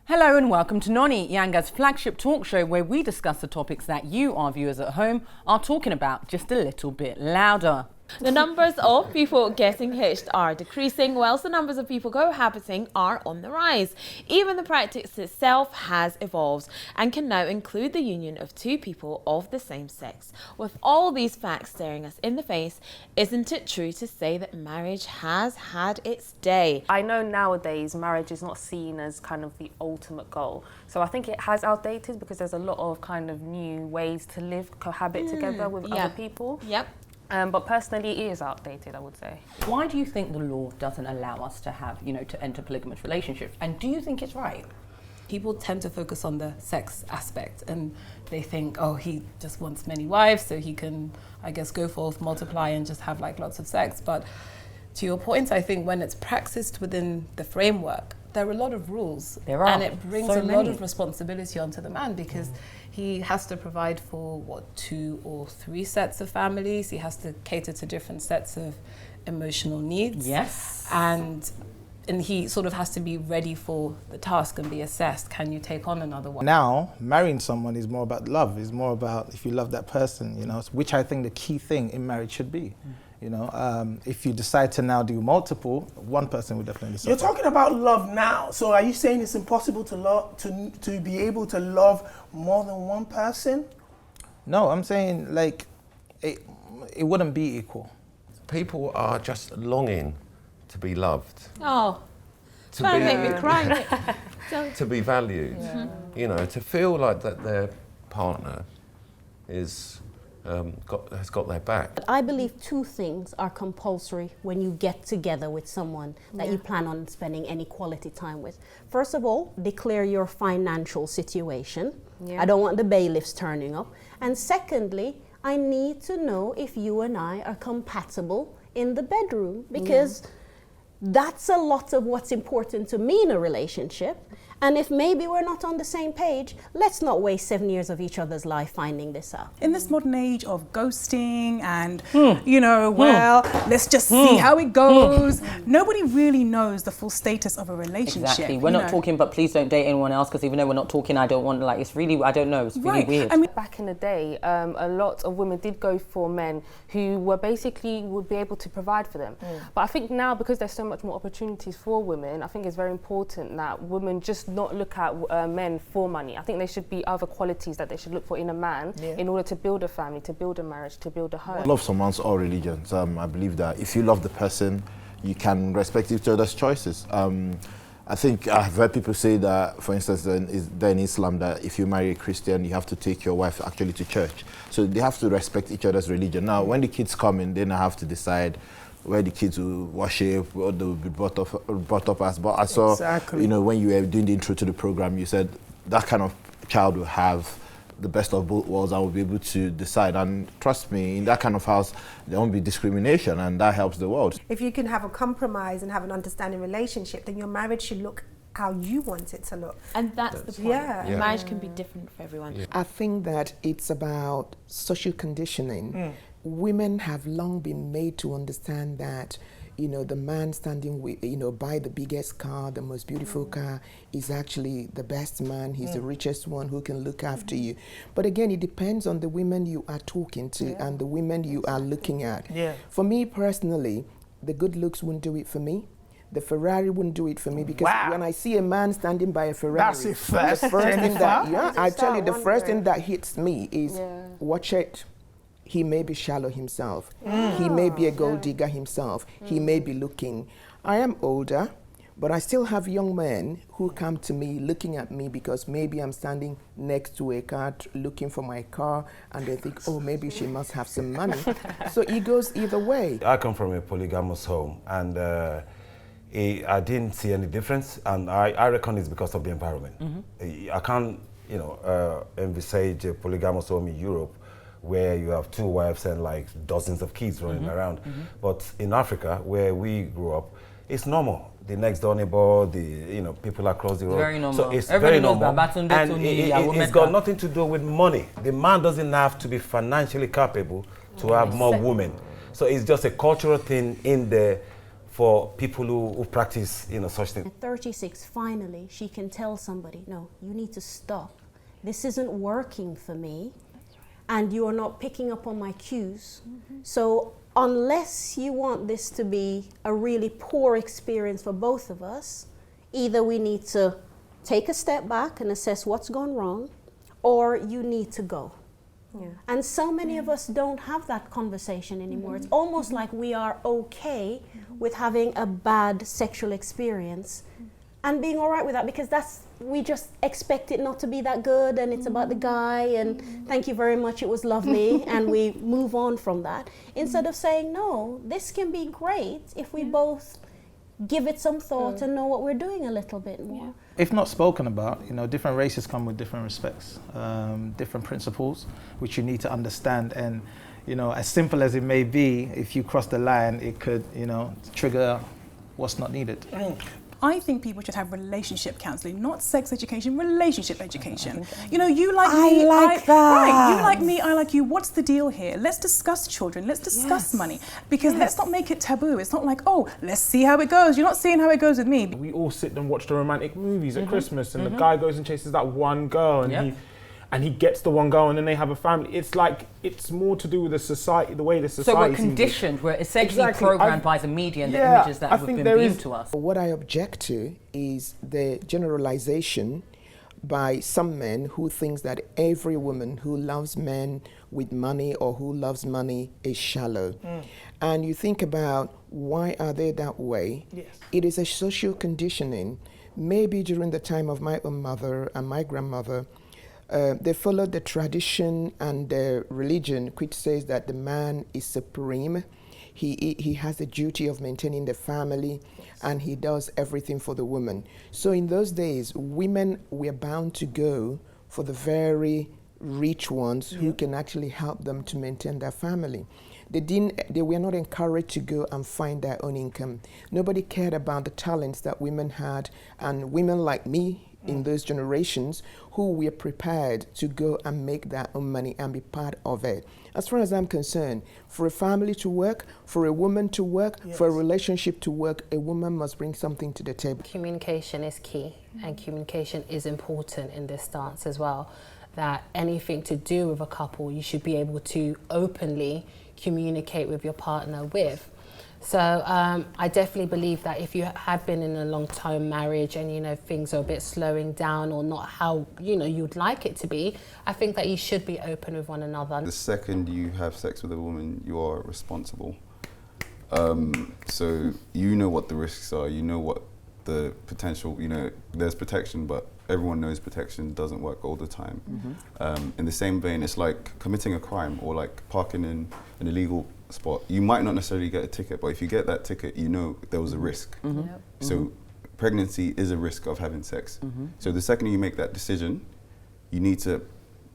Hello and welcome to Noni, Yanga's flagship talk show where we discuss the topics that you, our viewers at home, are talking about just a little bit louder. The numbers of people getting hitched are decreasing, whilst the numbers of people cohabiting are on the rise. Even the practice itself has evolved and can now include the union of two people of the same sex. With all these facts staring us in the face, isn't it true to say that marriage has had its day? I know nowadays marriage is not seen as kind of the ultimate goal. So I think it has outdated because there's a lot of kind of new ways to live, cohabit together with other people. Yep. But personally, it is outdated, I would say. Why do you think the law doesn't allow us to have, to enter polygamous relationships? And do you think it's right? People tend to focus on the sex aspect and they think, oh, he just wants many wives so he can, I guess, go forth, multiply and just have like lots of sex. But to your point, I think when it's practiced within the framework, there are a lot of rules. There are. And it brings So a lot many. of responsibility onto the man because he has to provide for, 2 or 3 sets of families. He has to cater to different sets of emotional needs. Yes. And he sort of has to be ready for the task and be assessed. Can you take on another one? Now, marrying someone is more about love. It's more about if you love that person, which I think the key thing in marriage should be. If you decide to now do multiple, one person will definitely suffer. You're talking about love now. So are you saying it's impossible to love to be able to love more than one person? No, I'm saying it wouldn't be equal. People are just longing to be loved. Oh, to trying to make me cry. to be valued. To feel like that their partner is has got their back. But I believe 2 things are compulsory when you get together with someone that you plan on spending any quality time with. First of all, declare your financial situation. I don't want the bailiffs turning up. And secondly, I need to know if you and I are compatible in the bedroom because that's a lot of what's important to me in a relationship. And if maybe we're not on the same page, let's not waste 7 years of each other's life finding this out. In this modern age of ghosting and, let's just see how it goes. Nobody really knows the full status of a relationship. Exactly. We're not talking, but please don't date anyone else because even though we're not talking, I don't want, it's really, I don't know, it's really weird. I mean, back in the day, a lot of women did go for men who were basically would be able to provide for them. But I think now, because there's so much more opportunities for women, I think it's very important that women just not look at men for money. I think there should be other qualities that they should look for in a man in order to build a family, to build a marriage, to build a home. Love someone's all religions. I believe that if you love the person, you can respect each other's choices. I think I've heard people say that, for instance, in Islam, that if you marry a Christian, you have to take your wife actually to church. So they have to respect each other's religion. Now, when the kids come in, then I have to decide where the kids will worship, what they will be brought up as. But I saw, when you were doing the intro to the program, you said that kind of child will have the best of both worlds and will be able to decide. And trust me, in that kind of house, there won't be discrimination, and that helps the world. If you can have a compromise and have an understanding relationship, then your marriage should look how you want it to look. And that's the point. Marriage can be different for everyone. I think that it's about social conditioning. Women have long been made to understand that, the man standing with, by the biggest car, the most beautiful car, is actually the best man. He's the richest one who can look after you. But again, it depends on the women you are talking to and the women you are looking at. For me personally, the good looks wouldn't do it for me. The Ferrari wouldn't do it for me because when I see a man standing by a Ferrari, that's it first. The first thing that, I tell you, the first thing that hits me is watch it. He may be shallow himself. He may be a gold digger himself. He may be looking. I am older, but I still have young men who come to me looking at me because maybe I'm standing next to a car looking for my car and they think, oh, maybe she must have some money. So it goes either way. I come from a polygamous home and I didn't see any difference, and I reckon it's because of the environment. I can't, envisage a polygamous home in Europe where you have 2 wives and dozens of kids running around. But in Africa, where we grew up, it's normal. The next door neighbor, people across the road. Very normal. So it's Everybody very normal. And it's got nothing to do with money. The man doesn't have to be financially capable to have more women. So it's just a cultural thing in the for people who practice, such things. At 36, finally, she can tell somebody, no, you need to stop. This isn't working for me, and you are not picking up on my cues. So unless you want this to be a really poor experience for both of us, either we need to take a step back and assess what's gone wrong, or you need to go. And so many of us don't have that conversation anymore. It's almost like we are okay with having a bad sexual experience and being all right with that, because we just expect it not to be that good, and it's about the guy, and thank you very much, it was lovely, and we move on from that. Instead of saying, no, this can be great if we both give it some thought and know what we're doing a little bit more. If not spoken about, different races come with different respects, different principles, which you need to understand. And, as simple as it may be, if you cross the line, it could, trigger what's not needed. I think people should have relationship counselling, not sex education, relationship education. You like me, right, you like me, I like you. What's the deal here? Let's discuss children, let's discuss money. Because let's not make it taboo. It's not like, oh, let's see how it goes. You're not seeing how it goes with me. We all sit and watch the romantic movies at Christmas, and the guy goes and chases that one girl, and he gets the one girl, and then they have a family. It's like, it's more to do with the society, the way the society. So we're conditioned, we're essentially programmed by the media and the images that have been beamed to us. What I object to is the generalization by some men who thinks that every woman who loves men with money or who loves money is shallow. And you think about, why are they that way? It is a social conditioning. Maybe during the time of my own mother and my grandmother, they followed the tradition and the religion, which says that the man is supreme. He has the duty of maintaining the family, and he does everything for the woman. So in those days, women were bound to go for the very rich ones who can actually help them to maintain their family. They were not encouraged to go and find their own income. Nobody cared about the talents that women had, and women like me in those generations who were prepared to go and make their own money and be part of it. As far as I'm concerned, for a family to work, for a woman to work, for a relationship to work, a woman must bring something to the table. Communication is key, and communication is important in this stance as well. That anything to do with a couple, you should be able to openly communicate with your partner with. So I definitely believe that if you have been in a long-term marriage and things are a bit slowing down or not how you'd like it to be, I think that you should be open with one another. The second you have sex with a woman, you are responsible. So you know what the risks are, you know what the potential, there's protection, but everyone knows protection doesn't work all the time. In the same vein, it's like committing a crime or like parking in an illegal spot. You might not necessarily get a ticket, but if you get that ticket, there was a risk. So pregnancy is a risk of having sex. So the second you make that decision, you need to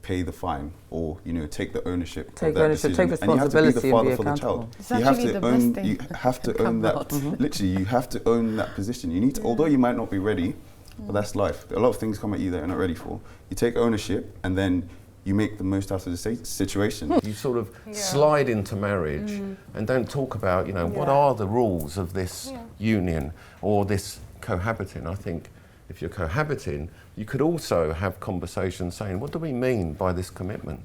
pay the fine or take the ownership of that decision. Take responsibility, and you have to be the father for the child. It's actually the best thing. You have to own that. Literally, you have to own that position. You need to, although you might not be ready, but that's life. A lot of things come at you that you're not ready for. You take ownership, and then you make the most out of the situation. You sort of slide into marriage and don't talk about, what are the rules of this union or this cohabiting. I think if you're cohabiting, you could also have conversations saying, what do we mean by this commitment?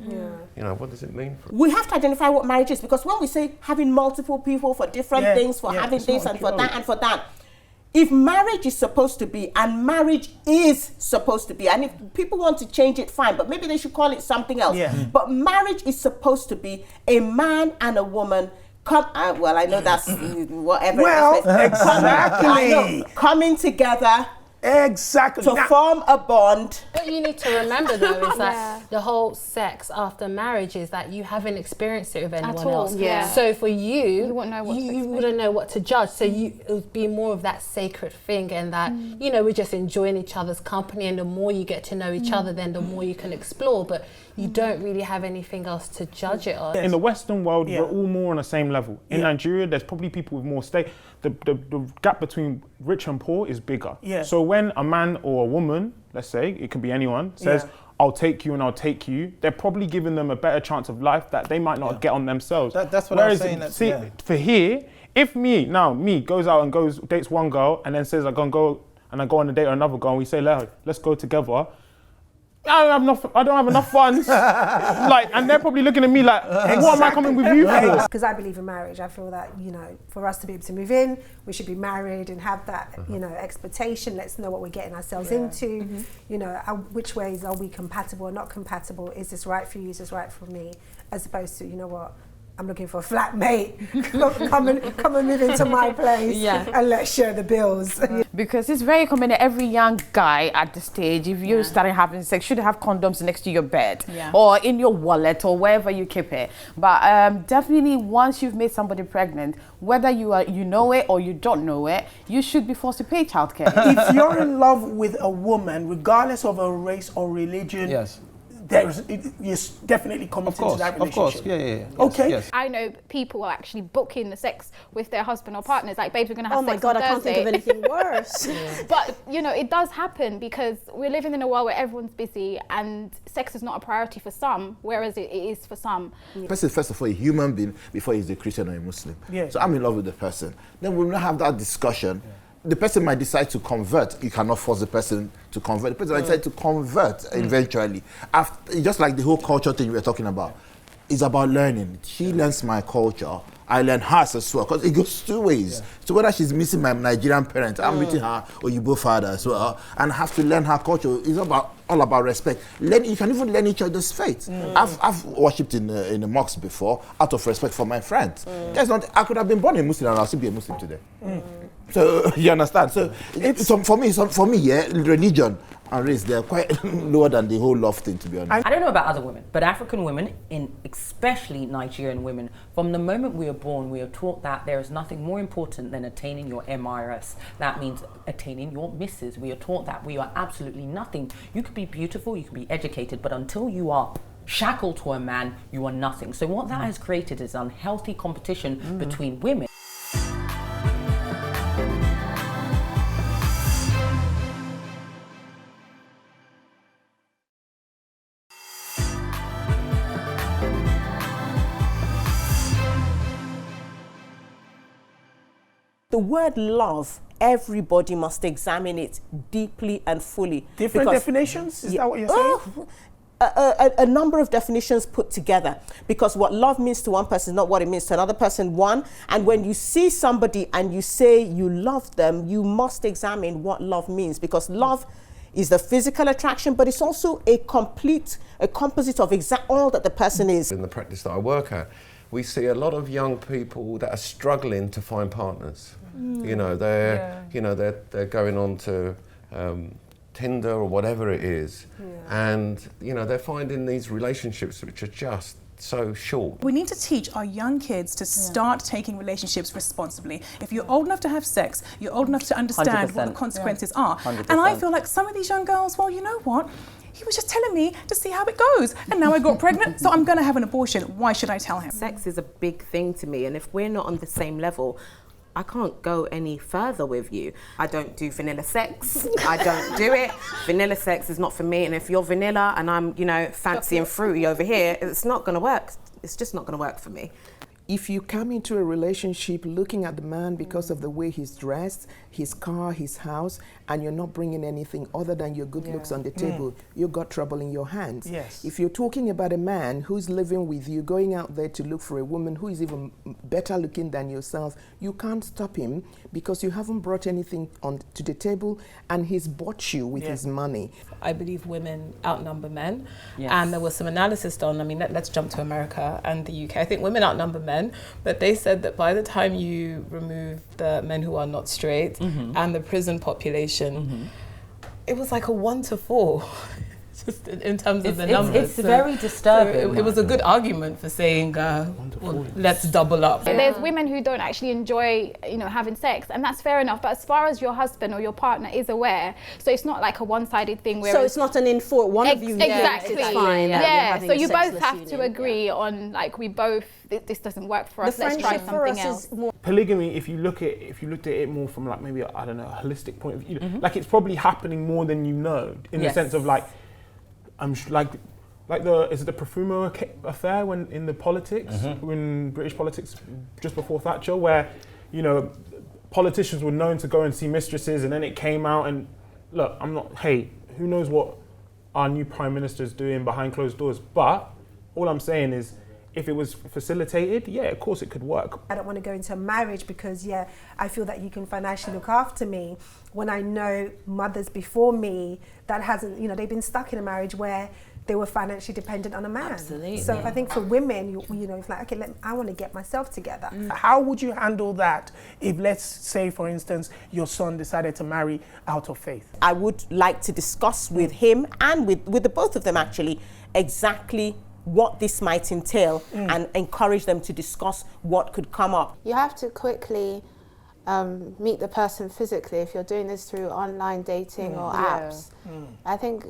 What does it mean for us? We have to identify what marriage is, because when we say having multiple people for different things, for having this and for that and for that, if marriage is supposed to be, and marriage is supposed to be, and if people want to change it, fine, but maybe they should call it something else. But marriage is supposed to be a man and a woman I know that's whatever. Well, exactly. Coming together. Exactly. To form a bond. What you need to remember though is that the whole sex after marriage is that you haven't experienced it with anyone else. So for you wouldn't know what to judge. So it would be more of that sacred thing, and that we're just enjoying each other's company, and the more you get to know each other, then the more you can explore. But you don't really have anything else to judge it on. In the Western world, we're all more on the same level. In Nigeria, there's probably people with more stake. The gap between rich and poor is bigger. So when a man or a woman, let's say, it could be anyone, says, I'll take you and I'll take you, they're probably giving them a better chance of life that they might not get on themselves. That's what I was saying. For here, if me goes out and dates one girl and then says I go on a date with another girl and we say let's go together, I don't have enough funds. Like, and they're probably looking at me like, what am I coming with you for? Because I believe in marriage. I feel that, you know, for us to be able to move in, we should be married and have that, you know, expectation. Let's know what we're getting ourselves into. You know, which ways are we compatible or not compatible? Is this right for you? Is this right for me? As opposed to, you know what, I'm looking for a flatmate. come and move into my place and let's share the bills. Because it's very common that every young guy at the stage, if you're starting having sex, should have condoms next to your bed or in your wallet or wherever you keep it. But definitely once you've made somebody pregnant, whether you know it or you don't know it, you should be forced to pay childcare. If you're in love with a woman, regardless of her race or religion, you're definitely committed to that relationship. Of course, yeah. Okay. Yes. I know people are actually booking the sex with their husband or partners. Like, babes, we're going to have sex Oh my God, on I can't think of Thursday. anything worse. But, you know, it does happen because we're living in a world where everyone's busy and sex is not a priority for some, whereas it is for some. Person, first of all, a human being before he's a Christian or a Muslim. Yeah. So I'm in love with the person. Then we'll not have that discussion. The person might decide to convert. You cannot force the person to convert. The person might decide to convert eventually. After, just like the whole culture thing we were talking about. It's about learning. She learns my culture. I learn hers as well. Because it goes two ways. So whether she's missing my Nigerian parents, I'm meeting her Oyibo father as well, and have to learn her culture. It's all about respect. You can even learn each other's faith. I've worshipped in a mosque before out of respect for my friends. I could have been born a Muslim and I'll still be a Muslim today. So you understand? So for me, religion and race, they're quite lower than the whole love thing, to be honest. I don't know about other women, but African women, especially Nigerian women, from the moment we are born, we are taught that there is nothing more important than attaining your MRS. That means attaining your missus. We are taught that we are absolutely nothing. You could be beautiful, you could be educated, but until you are shackled to a man, you are nothing. So what that has created is unhealthy competition between women. The word love, everybody must examine it deeply and fully. Different definitions? Is that what you're saying? A number of definitions put together, because what love means to one person is not what it means to another person, one. And when you see somebody and you say you love them, you must examine what love means, because love is the physical attraction, but it's also a composite of all that the person is. In the practice that I work at, we see a lot of young people that are struggling to find partners. You know, they're going on to Tinder or whatever it is, and you know, they're finding these relationships which are just so short. We need to teach our young kids to start taking relationships responsibly. If you're old enough to have sex, you're old enough to understand what the consequences are. 100%. And I feel like some of these young girls, well, you know what? He was just telling me to see how it goes. And now I got pregnant, so I'm going to have an abortion. Why should I tell him? Sex is a big thing to me. And if we're not on the same level, I can't go any further with you. I don't do vanilla sex. I don't do it. Vanilla sex is not for me. And if you're vanilla and I'm, you know, fancy and fruity over here, it's not going to work. It's just not going to work for me. If you come into a relationship looking at the man because of the way he's dressed, his car, his house, and you're not bringing anything other than your good looks on the table, you've got trouble in your hands. Yes. If you're talking about a man who's living with you, going out there to look for a woman who is even better looking than yourself, you can't stop him because you haven't brought anything to the table and he's bought you with his money. I believe women outnumber men. And there was some analysis done. I mean, let's jump to America and the UK. I think women outnumber men, but they said that by the time you remove the men who are not straight and the prison population, it was like a 1 to 4. Just in terms of the numbers. It's very disturbing. So it was a good argument for saying, well, let's double up. There's women who don't actually enjoy, you know, having sex, and that's fair enough. But as far as your husband or your partner is aware, so it's not like a one-sided thing where. So it's not an one of you. Exactly. It's fine. Yeah. So you both have to agree on, like, we both. This doesn't work for us. Let's try something else. Polygamy, if you looked at it more from, like, maybe, I don't know, a holistic point of view, like, it's probably happening more than you know, in the sense of, like, is it the Profumo affair when in the politics, in British politics, just before Thatcher, where you know, politicians were known to go and see mistresses, and then it came out. And look, hey, who knows what our new prime minister's doing behind closed doors? But all I'm saying is, if it was facilitated, yeah, of course it could work. I don't want to go into a marriage because, yeah, I feel that you can financially look after me when I know mothers before me that hasn't, you know, they've been stuck in a marriage where they were financially dependent on a man. Absolutely. So I think for women, you know, it's like, okay, I want to get myself together. How would you handle that if, let's say, for instance, your son decided to marry out of faith? I would like to discuss with him and with the both of them actually exactly what this might entail and encourage them to discuss what could come up. You have to quickly meet the person physically if you're doing this through online dating or apps. I think,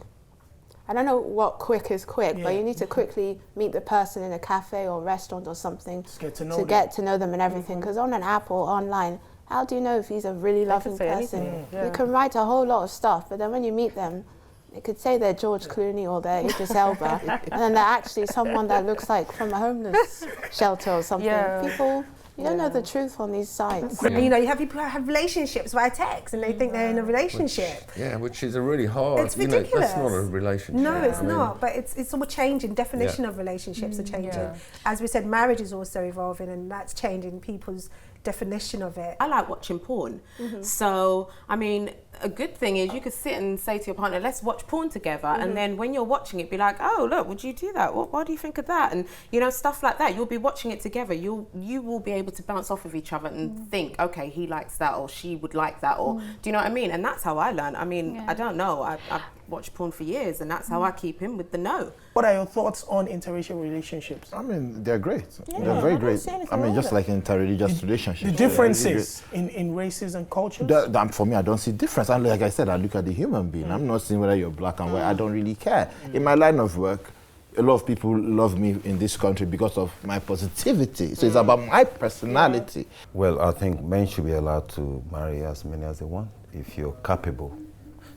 I don't know what quick is quick, but you need to quickly meet the person in a cafe or restaurant or something to get to know them and everything. Because on an app or online, how do you know if he's a really loving person? You can write a whole lot of stuff, but then when you meet them, they could say they're George Clooney or they're Idris Elba, and then they're actually someone that looks like from a homeless shelter or something. People, you don't know the truth on these sites. You know, you have people who have relationships via text and they think they're in a relationship. Which is a really hard, It's ridiculous. You know, that's not a relationship. No, it's not, but it's all changing. Definition of relationships are changing. As we said, marriage is also evolving and that's changing people's definition of it. I like watching porn. So, I mean, a good thing is you could sit and say to your partner, let's watch porn together. And then when you're watching it, be like, oh, look, would you do that? What do you think of that? And, you know, stuff like that. You'll be watching it together. You will be able to bounce off of each other and think, okay, he likes that or she would like that. Or, do you know what I mean? And that's how I learn. I mean, I don't know. I've watched porn for years and that's how I keep him with the no. What are your thoughts on interracial relationships? I mean, they're great. They're very great. I mean, just like interreligious relationships. The differences in races and cultures? For me, I don't see difference. And like I said, I look at the human being. I'm not seeing whether you're black and white. I don't really care. In my line of work, a lot of people love me in this country because of my positivity. So it's about my personality. Well, I think men should be allowed to marry as many as they want if you're capable.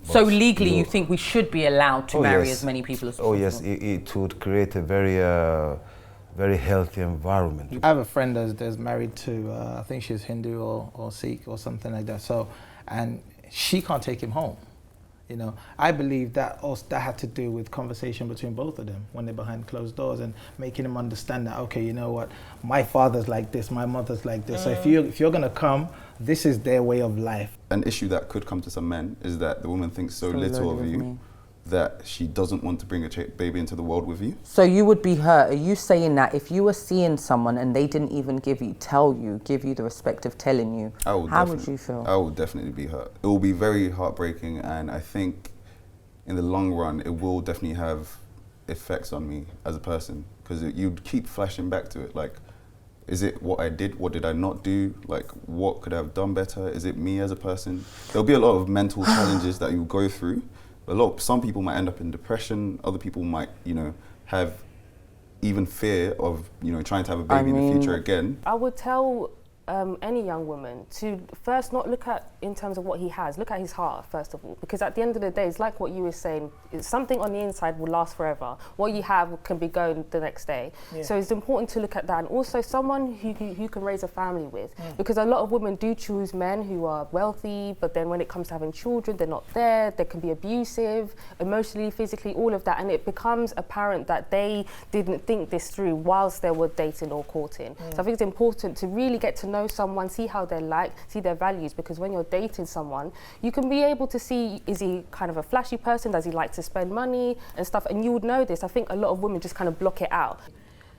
So legally, you think we should be allowed to marry as many people as possible? Oh yes, it would create a very healthy environment. I have a friend that's married to, I think she's Hindu or Sikh or something like that. So, and she can't take him home. You know, I believe that had to do with conversation between both of them when they're behind closed doors and making them understand that, okay, you know what, my father's like this, my mother's like this. So if you're gonna come, this is their way of life. An issue that could come to some men is that the woman thinks so little of you that she doesn't want to bring a baby into the world with you. So you would be hurt. Are you saying that if you were seeing someone and they didn't even give you the respect of telling you, how would you feel? I would definitely be hurt. It will be very heartbreaking, and I think in the long run, it will definitely have effects on me as a person, because you'd keep flashing back to it. Like, is it what I did? What did I not do? Like, what could I have done better? Is it me as a person? There'll be a lot of mental challenges that you go through. Some people might end up in depression. Other people might, you know, have even fear of, you know, trying to have a baby in the future again. I would tell any young woman to first not look at in terms of what he has, look at his heart first of all, because at the end of the day, it's like what you were saying, it's something on the inside will last forever. What you have can be gone the next day. So it's important to look at that, and also someone who can raise a family with, because a lot of women do choose men who are wealthy, but then when it comes to having children, they're not there, they can be abusive, emotionally, physically, all of that, and it becomes apparent that they didn't think this through whilst they were dating or courting. So I think it's important to really get to know someone, see how they're like, see their values, because when you're dating someone, you can be able to see, is he kind of a flashy person, does he like to spend money and stuff, and you would know this. I think a lot of women just kind of block it out.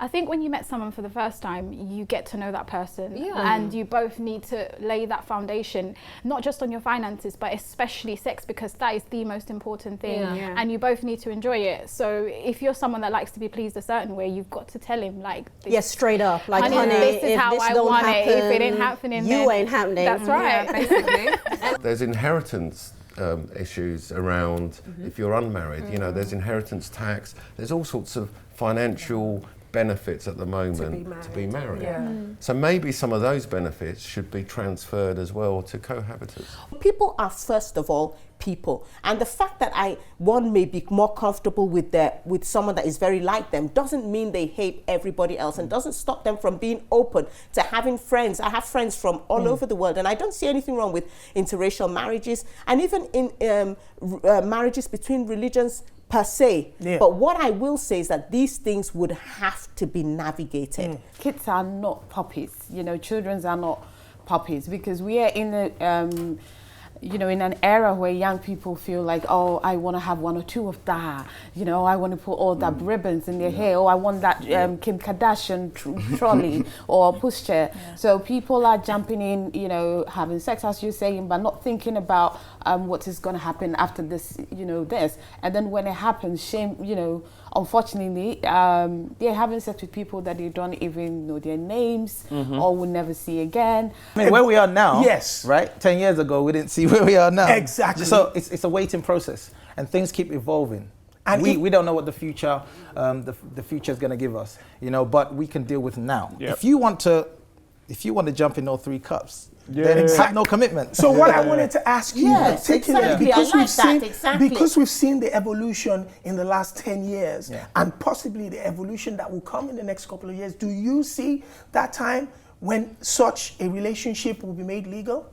I think when you met someone for the first time, you get to know that person, and you both need to lay that foundation, not just on your finances, but especially sex, because that is the most important thing, and you both need to enjoy it. So if you're someone that likes to be pleased a certain way, you've got to tell him, like, this, straight up, like, honey, this is how I want it. If it ain't happening, you ain't happening. That's right. basically. There's inheritance issues around if you're unmarried. You know, there's inheritance tax. There's all sorts of financial benefits at the moment to be married. So maybe some of those benefits should be transferred as well to cohabitants. People are, first of all, people, and the fact that one may be more comfortable with someone that is very like them doesn't mean they hate everybody else, and doesn't stop them from being open to having friends. I have friends from all over the world, and I don't see anything wrong with interracial marriages, and even in marriages between religions per se. But what I will say is that these things would have to be navigated. Kids are not puppies, children are not puppies, because we are in a in an era where young people feel like, oh, I want to have one or two of that. I want to put all that ribbons in their hair. Oh, I want that Kim Kardashian trolley or pushchair. So people are jumping in, having sex, as you're saying, but not thinking about what is going to happen after this, this. And then when it happens, shame, unfortunately, they're having sex with people that they don't even know their names or will never see again. I mean, where we are now, right? 10 years ago, we didn't see where we are now. Exactly. So it's a waiting process, and things keep evolving. And we don't know what the future is going to give us, but we can deal with now. Yep. If you want to jump in all 3 cups, then have no commitment. So what I wanted to ask you, particularly, because we've seen the evolution in the last 10 years, and possibly the evolution that will come in the next couple of years, do you see that time when such a relationship will be made legal?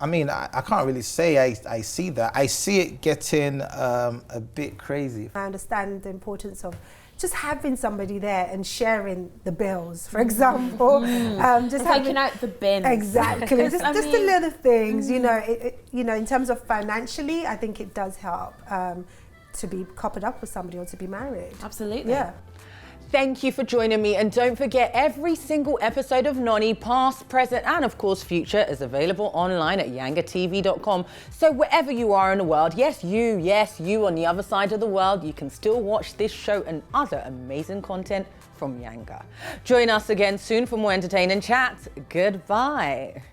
I mean, I can't really say I see that. I see it getting a bit crazy. I understand the importance of just having somebody there and sharing the bills, for example. Just taking out the bins. Exactly. just the little things, in terms of financially, I think it does help to be coupled up with somebody or to be married. Absolutely. Yeah. Thank you for joining me, and don't forget, every single episode of Noni, past, present, and of course future, is available online at yangatv.com. So wherever you are in the world, yes you on the other side of the world, you can still watch this show and other amazing content from Yanga. Join us again soon for more entertaining chats. Goodbye.